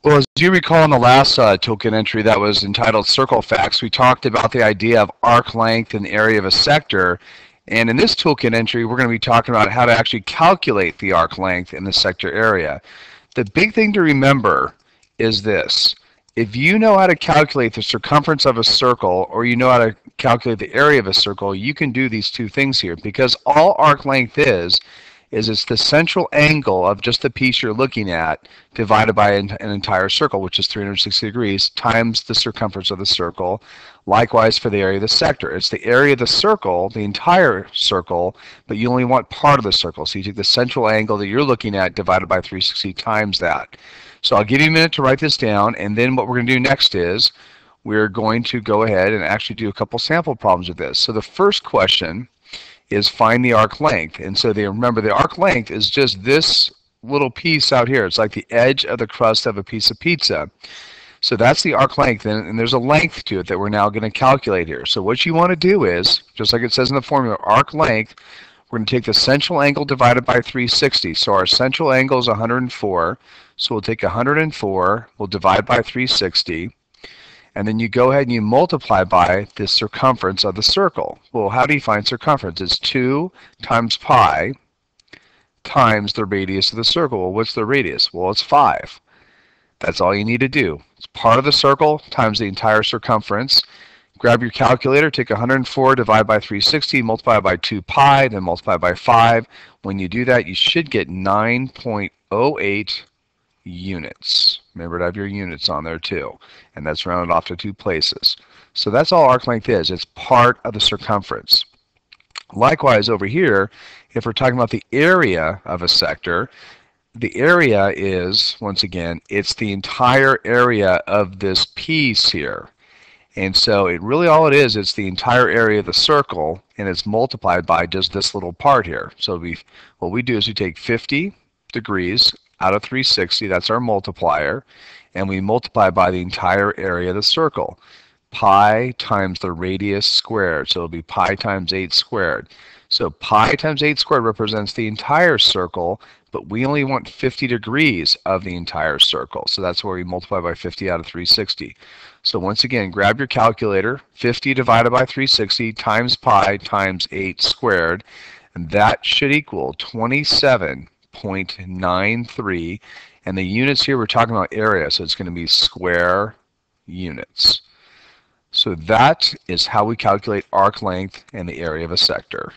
Well, as you recall in the last toolkit entry that was entitled Circle Facts, we talked about the idea of arc length and area of a sector. And in this toolkit entry, we're going to be talking about how to actually calculate the arc length in the sector area. The big thing to remember is this. If you know how to calculate the circumference of a circle, or you know how to calculate the area of a circle, you can do these two things here, because all arc length is it's the central angle of just the piece you're looking at divided by an entire circle, which is 360 degrees, times the circumference of the circle. Likewise for the area of the sector. It's the area of the circle, the entire circle, but you only want part of the circle. So you take the central angle that you're looking at divided by 360 times that. So I'll give you a minute to write this down, and then what we're going to do next is we're going to go ahead and actually do a couple sample problems with this. So the first question is find the arc length. And so remember, the arc length is just this little piece out here. It's like the edge of the crust of a piece of pizza. So that's the arc length, and there's a length to it that we're now going to calculate here. So what you want to do is, just like it says in the formula, arc length, we're going to take the central angle divided by 360. So our central angle is 104. So we'll take 104, we'll divide by 360. And then you go ahead and you multiply by the circumference of the circle. Well, how do you find circumference? It's 2 times pi times the radius of the circle. Well, what's the radius? Well, it's 5. That's all you need to do. It's part of the circle times the entire circumference. Grab your calculator, take 104, divide by 360, multiply by 2 pi, then multiply by 5. When you do that, you should get 9.08 units. Remember to have your units on there too, and that's rounded off to 2 places. So that's all arc length is. It's part of the circumference. Likewise over here, if we're talking about the area of a sector, the area is, once again, it's the entire area of this piece here. And so all it is, it's the entire area of the circle, and it's multiplied by just this little part here. So what we do is we take 50 degrees out of 360, that's our multiplier, and we multiply by the entire area of the circle. Pi times the radius squared, so it'll be pi times 8 squared. So pi times 8 squared represents the entire circle, but we only want 50 degrees of the entire circle. So that's where we multiply by 50 out of 360. So once again, grab your calculator, 50 divided by 360 times pi times 8 squared, and that should equal 27.93, and the units here we're talking about area, so it's going to be square units. So that is how we calculate arc length and the area of a sector.